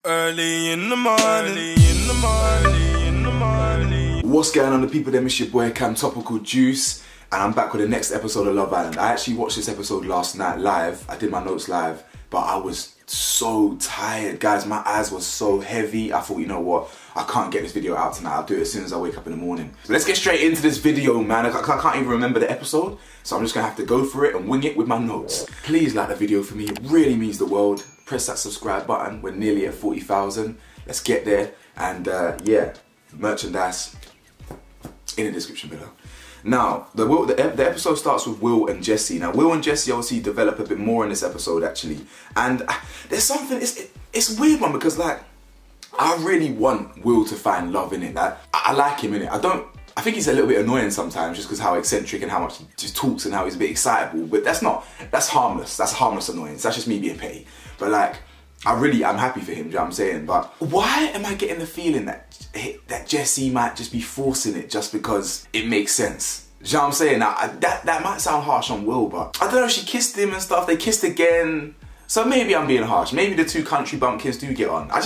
Early in the morning, What's going on, the people? Them, it's your boy Cam Topical Juice, and I'm back with the next episode of Love Island. I actually watched this episode last night live. I did my notes live, but I was so tired, guys. My eyes were so heavy. I thought, you know what? I can't get this video out tonight. I'll do it as soon as I wake up in the morning. So let's get straight into this video, man. I can't even remember the episode, so I'm just gonna have to go for it and wing it with my notes. Please like the video for me. It really means the world. Press that subscribe button. We're nearly at 40,000. Let's get there. And yeah, merchandise in the description below. Now, the episode starts with Will and Jesse. Now, Will and Jesse obviously develop a bit more in this episode, actually. And there's something, it's a weird one because, like, I really want Will to find love in it. Like, I like him in it. I think he's a little bit annoying sometimes just because how eccentric and how much he just talks and how he's a bit excitable. But that's harmless. That's harmless annoyance. That's just me being petty. But like, I'm happy for him, do you know what I'm saying? But why am I getting the feeling that Jesse might just be forcing it just because it makes sense? Do you know what I'm saying? Now, that might sound harsh on Will, but I don't know, she kissed him and stuff, they kissed again. So maybe I'm being harsh. Maybe the two country bumpkins do get on. I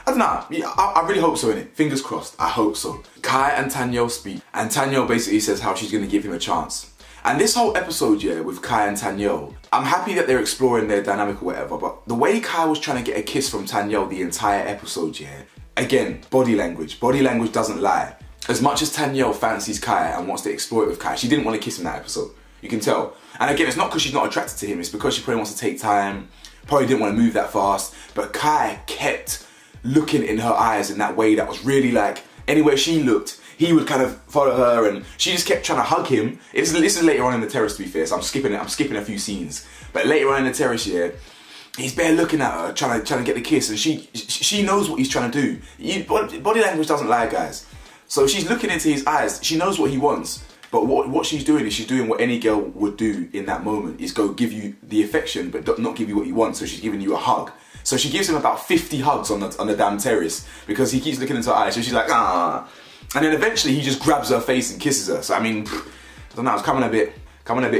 don't know. I really hope so, innit? Fingers crossed. I hope so. Kai and Tanya speak, and Tanya basically says how she's gonna give him a chance. And this whole episode, yeah, with Kai and Tanya, I'm happy that they're exploring their dynamic or whatever, but the way Kai was trying to get a kiss from Tanya the entire episode, yeah, again, body language. Body language doesn't lie. As much as Tanya fancies Kai and wants to explore it with Kai, she didn't want to kiss him that episode. You can tell. And again, it's not because she's not attracted to him, it's because she probably wants to take time, probably didn't want to move that fast, but Kai kept looking in her eyes in that way that was really like, anywhere she looked, he would kind of follow her, and she just kept trying to hug him. This is later on in the terrace, to be fair, so I'm skipping a few scenes. But later on in the terrace, yeah, he's bare looking at her, trying to get the kiss, and she knows what he's trying to do. Body language doesn't lie, guys. So she's looking into his eyes, she knows what he wants, but what she's doing is she's doing what any girl would do in that moment, is go give you the affection, but not give you what you want, so she's giving you a hug. So she gives him about 50 hugs on the damn terrace, because he keeps looking into her eyes, so she's like, ah. And then eventually he just grabs her face and kisses her. So I mean, I don't know, it's coming a bit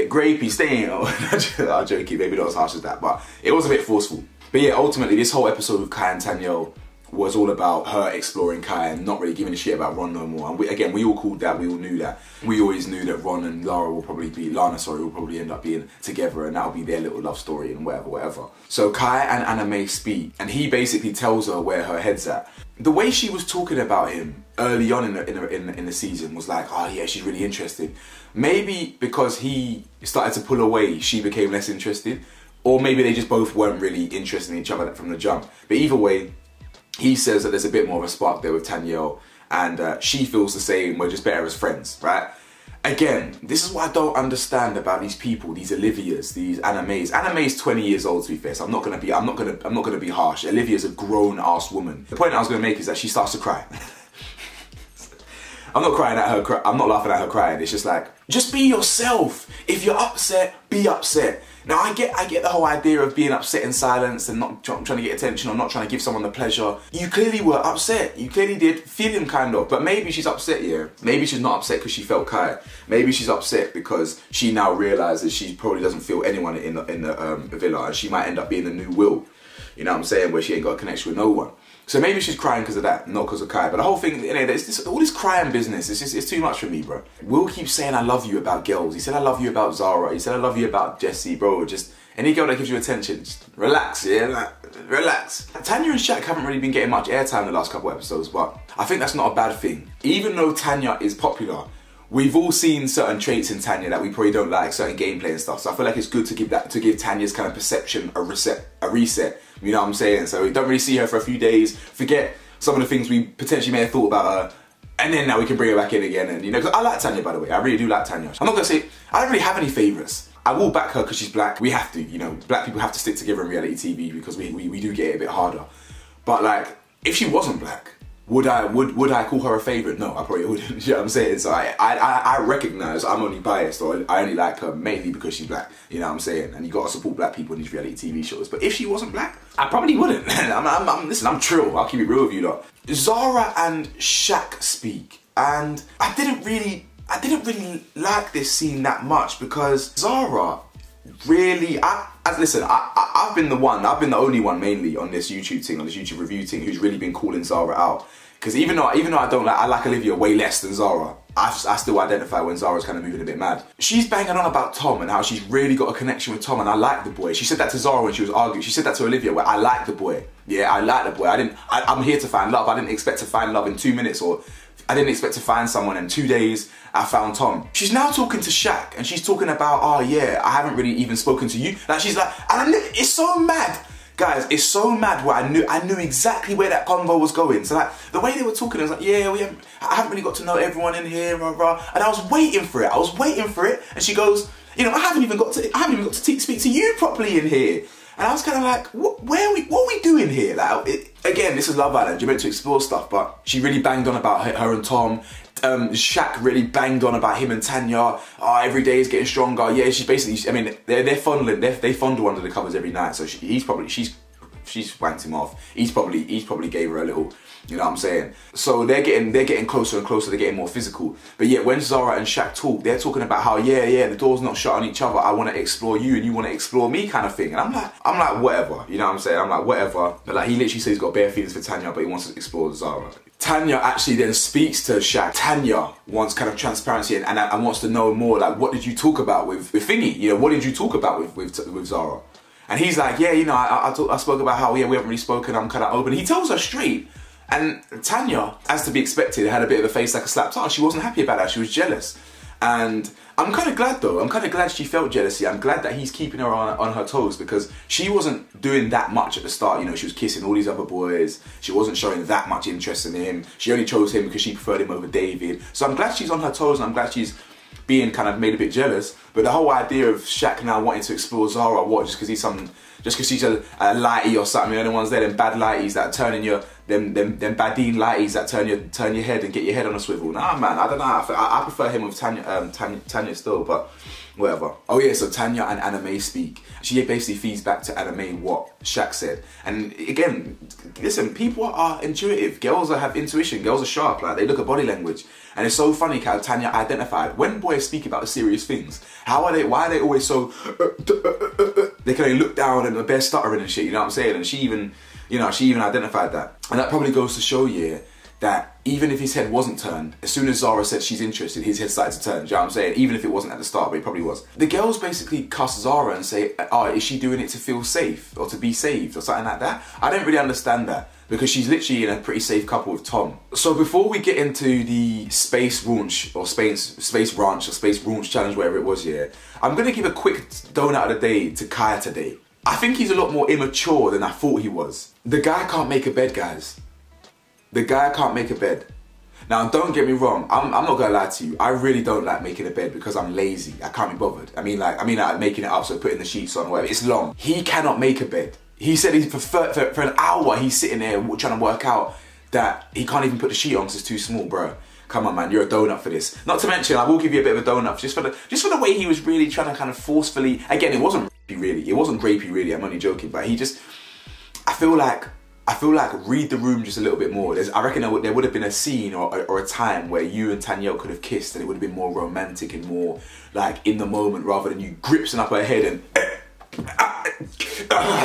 grapey, staying. I'm joking, maybe not as harsh as that, but it was a bit forceful. But yeah, ultimately this whole episode with Kai and Tanya was all about her exploring Kai and not really giving a shit about Ron no more. And we all called that, we all knew that. We always knew that Ron and Lana will probably end up being together, and that'll be their little love story and whatever. So Kai and Anime speak, and he basically tells her where her head's at. The way she was talking about him early on in the season was like, oh yeah, she's really interested. Maybe because he started to pull away, she became less interested. Or maybe they just both weren't really interested in each other from the jump. But either way, he says that there's a bit more of a spark there with Tanya, and she feels the same, we're just better as friends, right? Again, this is what I don't understand about these people, these Olivias, these Animes. Anime's 20 years old, to be fair, so I'm not gonna be harsh. Olivia's a grown-ass woman. The point I was gonna make is that she starts to cry. I'm not crying at her, I'm not laughing at her crying. It's just like, just be yourself. If you're upset, be upset. Now I get the whole idea of being upset in silence and not trying to get attention or not trying to give someone the pleasure. You clearly were upset. You clearly did feel him, kind of. But maybe she's upset, yeah. Maybe she's not upset because she felt Kai. Maybe she's upset because she now realizes she probably doesn't feel anyone in the villa, and she might end up being the new Will. You know what I'm saying? Where she ain't got a connection with no one. So maybe she's crying because of that, not because of Kai. But the whole thing, you know, all this crying business, it's too much for me, bro. Will keeps saying I love you about girls. He said I love you about Zara. He said I love you about Jesse, bro. Just any girl that gives you attention, just relax, yeah, like, relax. Tanya and Shaq haven't really been getting much airtime the last couple episodes, but I think that's not a bad thing. Even though Tanya is popular, we've all seen certain traits in Tanya that we probably don't like, certain gameplay and stuff. So I feel like it's good to give Tanya's kind of perception a reset. You know what I'm saying? So we don't really see her for a few days, forget some of the things we potentially may have thought about her, and then now we can bring her back in again. And you know, 'cause I like Tanya, by the way. I really do like Tanya. I'm not gonna say I don't really have any favourites. I will back her because she's black. We have to, you know, black people have to stick together in reality TV because we do get it a bit harder. But like, if she wasn't black, would I call her a favourite? No, I probably wouldn't. You know what I'm saying? So I recognise I'm only biased, or I only like her mainly because she's black. You know what I'm saying? And you gotta support black people in these reality TV shows. But if she wasn't black, I probably wouldn't. Listen, I'm trill. I'll keep it real with you lot. Zara and Shaq speak, and I didn't really like this scene that much because Zara really, I listen, I've been the only one mainly on this YouTube thing, on this YouTube review thing, who's really been calling Zara out. Because even though I like Olivia way less than Zara, I still identify when Zara's kind of moving a bit mad. She's banging on about Tom and how she's really got a connection with Tom, and I like the boy. She said that to Zara when she was arguing. She said that to Olivia, where I like the boy. Yeah, I like the boy. I'm here to find love. I didn't expect to find love in 2 minutes, or I didn't expect to find someone in 2 days. I found Tom. She's now talking to Shaq, and she's talking about, oh yeah, I haven't really even spoken to you. Like, she's like, and it's so mad. Guys, it's so mad where I knew exactly where that convo was going. So like, the way they were talking, I was like, yeah, I haven't really got to know everyone in here, rah, rah. And I was waiting for it. And she goes, you know, I haven't even got to speak to you properly in here. And I was kind of like, what are we doing here? Like, again, this is Love Island. You're meant to explore stuff, but she really banged on about her and Tom. Shaq really banged on about him and Tanya. Oh, every day is getting stronger. Yeah, she's basically, I mean, they fondle under the covers every night. So she's wanked him off. He's probably gave her a little, you know what I'm saying? So they're getting closer and closer, they're getting more physical. But yeah, when Zara and Shaq talk, they're talking about how, yeah, the door's not shut on each other. I want to explore you and you want to explore me, kind of thing. And I'm like, whatever, you know what I'm saying? I'm like, whatever. But like, he literally says he's got bare feelings for Tanya, but he wants to explore Zara. Tanya actually then speaks to Shaq. Tanya wants kind of transparency and wants to know more, like, what did you talk about with Thingy? You know, what did you talk about with Zara? And he's like, yeah, you know, I spoke about how, yeah, we haven't really spoken, I'm kind of open. He tells her straight. And Tanya, as to be expected, had a bit of a face like a slapped ass. She wasn't happy about that, she was jealous. And I'm kind of glad though, I'm kind of glad she felt jealousy. I'm glad that he's keeping her on her toes, because she wasn't doing that much at the start. You know, she was kissing all these other boys. She wasn't showing that much interest in him. She only chose him because she preferred him over David. So I'm glad she's on her toes, and I'm glad she's being kind of made a bit jealous. But the whole idea of Shaq now wanting to explore Zara, what, just because she's a lighty or something, you know, the ones there, them bad lighties that are turning your, them badine lighties that turn your head and get your head on a swivel. Nah, man, I don't know. I prefer him with Tanya still, but whatever. Oh yeah, so Tanya and Anime speak. She basically feeds back to Anime what Shaq said. And again, listen, people are intuitive. Girls have intuition. Girls are sharp. Like, they look at body language. And it's so funny how Tanya identified when boys speak about serious things. Why are they always so? They can only look down and they're stuttering and shit. You know what I'm saying? And she even identified that. And that probably goes to show you that even if his head wasn't turned, as soon as Zara said she's interested, his head started to turn. Do you know what I'm saying? Even if it wasn't at the start, but it probably was. The girls basically cuss Zara and say, oh, is she doing it to feel safe or to be saved or something like that? I don't really understand that, because she's literally in a pretty safe couple with Tom. So before we get into the space raunch or space raunch challenge, whatever it was, yeah, I'm gonna give a quick donut of the day to Kai today. I think he's a lot more immature than I thought he was. The guy can't make a bed, guys. The guy can't make a bed. Now, don't get me wrong, I'm not gonna lie to you. I really don't like making a bed because I'm lazy. I can't be bothered. I mean like making it up, so putting the sheets on, whatever. It's long. He cannot make a bed. He said he's for an hour he's sitting there trying to work out that he can't even put the sheet on because it's too small, bro. Come on, man, you're a donut for this. Not to mention, I will give you a bit of a donut just for the way he was really trying to kind of forcefully. Again, it wasn't rapey really. It wasn't rapey really. I'm only joking, but he just. I feel like read the room just a little bit more. I reckon there would have been a scene or a time where you and Tanya could have kissed, and it would have been more romantic and more like in the moment, rather than you gripsing up her head and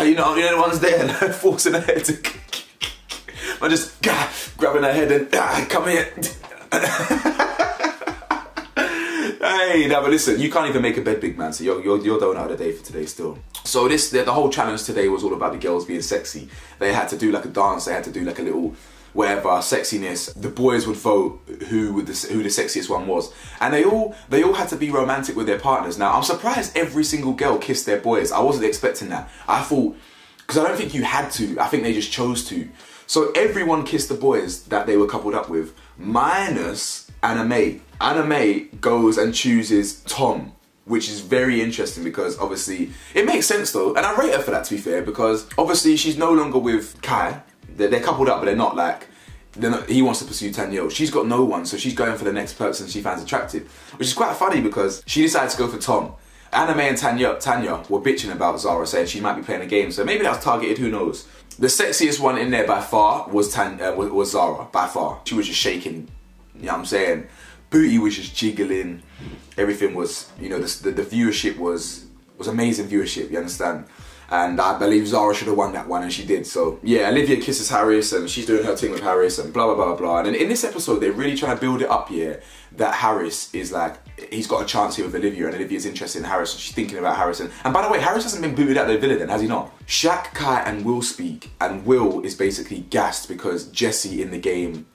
you know the one's there and forcing her head to. I'm just grabbing her head and come here. Hey, no, but listen, you can't even make a bed, big man, so you're donut of the day for today still. So the whole challenge today was all about the girls being sexy. They had to do like a dance, they had to do like a little whatever, sexiness. The boys would vote who the sexiest one was. And they all had to be romantic with their partners. Now, I'm surprised every single girl kissed their boys. I wasn't expecting that. I thought, because I don't think you had to, I think they just chose to. So everyone kissed the boys that they were coupled up with, minus Anime. Anime goes and chooses Tom, which is very interesting because obviously it makes sense though, and I rate her for that, to be fair, because obviously she's no longer with Kai. They're coupled up, but they're not like, he wants to pursue Tanya. She's got no one, so she's going for the next person she finds attractive, which is quite funny because she decided to go for Tom. Anime and Tanya were bitching about Zara, saying she might be playing a game, so maybe that was targeted, who knows. The sexiest one in there by far was Zara, by far. She was just shaking, you know what I'm saying? Booty was just jiggling, everything was, you know, the viewership was was amazing viewership, you understand? And I believe Zara should have won that one, and she did. So yeah, Olivia kisses Harris, and she's doing her thing with Harris, and blah, blah, blah, blah. And in this episode, they're really trying to build it up here that Harris is like, he's got a chance here with Olivia, and Olivia's interested in Harris, and she's thinking about Harris. And by the way, Harris hasn't been booted out of the villa then, has he not? Shaq, Kai, and Will speak, and Will is basically gassed because Jesse in the game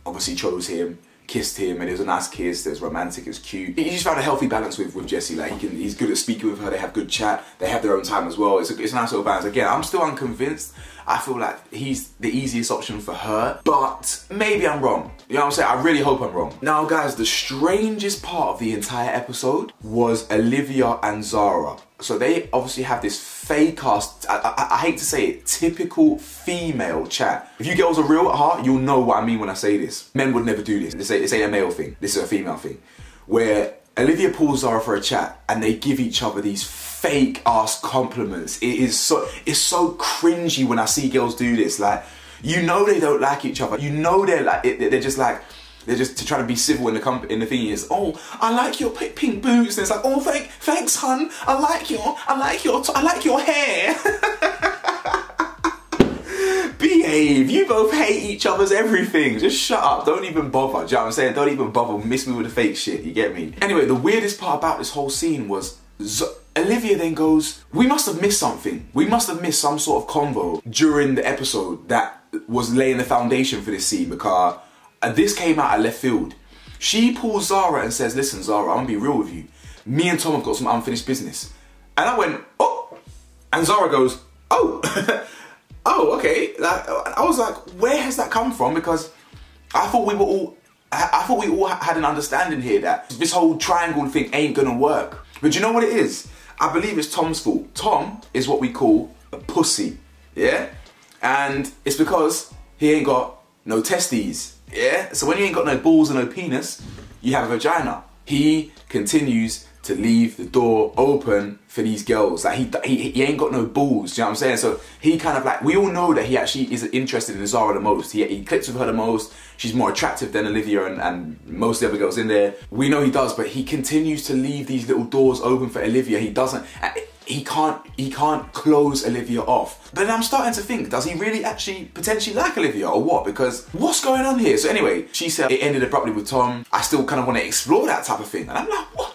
obviously chose him, kissed him, and it was a nice kiss, it was romantic, it was cute. He just found a healthy balance with Jesse. Like he's good at speaking with her, they have good chat, they have their own time as well. It's a nice little balance. Again, I'm still unconvinced. I feel like he's the easiest option for her, but maybe I'm wrong. You know what I'm saying? I really hope I'm wrong. Now guys, the strangest part of the entire episode was Olivia and Zara. So they obviously have this fake ass, I hate to say it, typical female chat. If you girls are real at heart, you'll know what I mean when I say this. Men would never do this. This ain't a male thing. This is a female thing. Where Olivia pulls Zara for a chat and they give each other these fake ass compliments. It's so cringy when I see girls do this. Like, you know they don't like each other. You know they're just trying to be civil in the thing is, oh, I like your pink boots. And it's like, oh, thanks, hun. I like your hair. Behave. You both hate each other's everything. Just shut up. Don't even bother. Do you know what I'm saying? Don't even bother. Miss me with the fake shit. You get me? Anyway, the weirdest part about this whole scene was Olivia then goes, we must have missed something. We must have missed some sort of convo during the episode that was laying the foundation for this scene, because this came out of left field. She pulls Zara and says, listen, Zara, I'm gonna be real with you. Me and Tom have got some unfinished business. And I went, oh. And Zara goes, oh. Oh, okay. Like, I was like, where has that come from? Because I thought we all had an understanding here that this whole triangle thing ain't gonna work. But you know what it is? I believe it's Tom's fault. Tom is what we call a pussy, yeah? And it's because he ain't got no testes, yeah? So when you ain't got no balls and no penis, you have a vagina. He continues to leave the door open for these girls. Like he ain't got no balls, do you know what I'm saying? So he kind of like, we all know that he actually is interested in Zara the most. He clicks with her the most. She's more attractive than Olivia and most of the other girls in there. We know he does, but he continues to leave these little doors open for Olivia. He doesn't, he can't close Olivia off. But then I'm starting to think, does he really actually potentially like Olivia or what? Because what's going on here? So anyway, she said it ended abruptly with Tom. I still kind of want to explore that type of thing. And I'm like, what?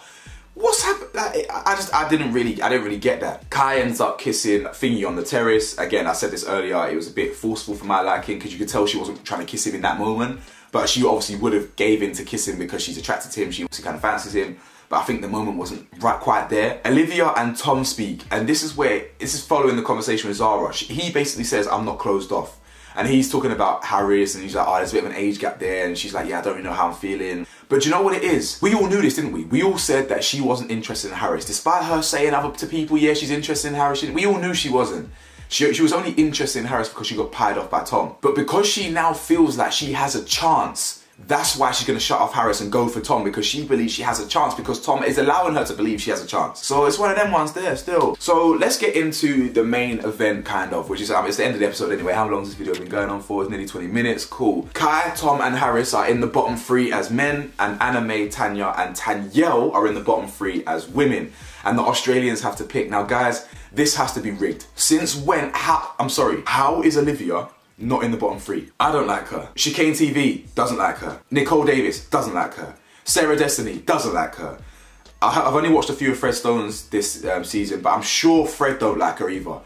What's happened? Like, I didn't really get that. Kai ends up kissing Thingy on the terrace. Again, I said this earlier, it was a bit forceful for my liking because you could tell she wasn't trying to kiss him in that moment. But she obviously would have gave in to kiss him because she's attracted to him. She obviously kind of fancies him. But I think the moment wasn't quite there. Olivia and Tom speak, and this is following the conversation with Zara. He basically says, I'm not closed off. And he's talking about Harris, and he's like, oh, there's a bit of an age gap there. And she's like, yeah, I don't really know how I'm feeling. But you know what it is? We all knew this, didn't we? We all said that she wasn't interested in Harris. Despite her saying to people, yeah, she's interested in Harris, we all knew she wasn't. She was only interested in Harris because she got pied off by Tom. But because she now feels like she has a chance, that's why she's going to shut off Harris and go for Tom, because she believes she has a chance, because Tom is allowing her to believe she has a chance. So it's one of them ones there still. So let's get into the main event, kind of, which is, it's the end of the episode anyway. How long has this video been going on for? It's nearly 20 minutes. Cool. Kai, Tom and Harris are in the bottom three as men, and Anime, Tanya and Tanyel are in the bottom three as women. And the Australians have to pick. Now guys, this has to be rigged. Since when, how is Olivia not in the bottom three? I don't like her. Chicane TV doesn't like her. Nicole Davis doesn't like her. Sarah Destiny doesn't like her. I've only watched a few of Fred Stone's this season, but I'm sure Fred don't like her either.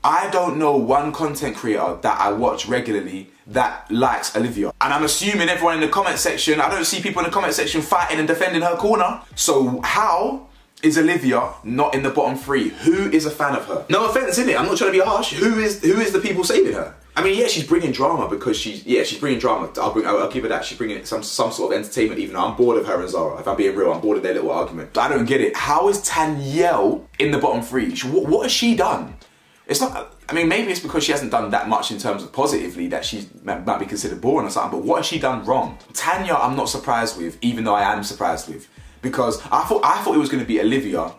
I don't know one content creator that I watch regularly that likes Olivia. And I'm assuming everyone in the comment section, I don't see people in the comment section fighting and defending her corner. So how is Olivia not in the bottom three? Who is a fan of her? No offense, innit? I'm not trying to be harsh. Who is the people saving her? I mean, yeah, she's bringing drama because she's bringing drama. I'll give her that. She's bringing some sort of entertainment, even though I'm bored of her and Zara. If I'm being real, I'm bored of their little argument. But I don't get it. How is Tanyel in the bottom three? What has she done? It's not, I mean, maybe it's because she hasn't done that much in terms of positively that she might be considered boring or something, but what has she done wrong? Tanya, I'm not surprised with, even though I am surprised with, because I thought it was going to be Olivia,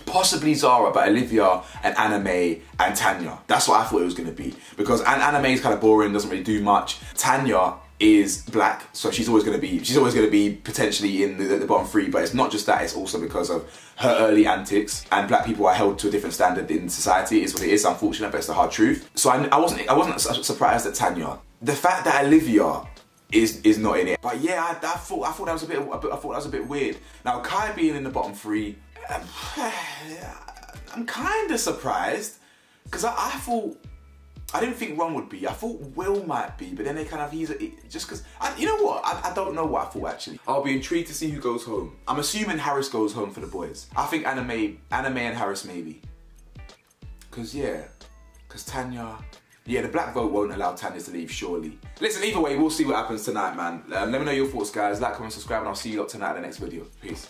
possibly Zara, but Olivia and Anime and Tanya. That's what I thought it was going to be, because Anime is kind of boring, doesn't really do much. Tanya, is black, so she's always going to be potentially in the bottom 3. But it's not just that; it's also because of her early antics, and black people are held to a different standard in society. Is what it is. Unfortunate, but it's the hard truth. So I wasn't surprised at Tanya. The fact that Olivia is not in it, but yeah, I thought that was a bit weird. Now Kai being in the bottom 3, I'm kind of surprised because I didn't think Ron would be. I thought Will might be, but then they kind of just because you know what? I don't know what I thought actually. I'll be intrigued to see who goes home. I'm assuming Harris goes home for the boys. I think Anna May and Harris maybe. Because Tanya. Yeah, the black vote won't allow Tanya to leave, surely. Listen, either way, we'll see what happens tonight, man. Let me know your thoughts, guys. Like, comment, subscribe, and I'll see you lot tonight in the next video. Peace.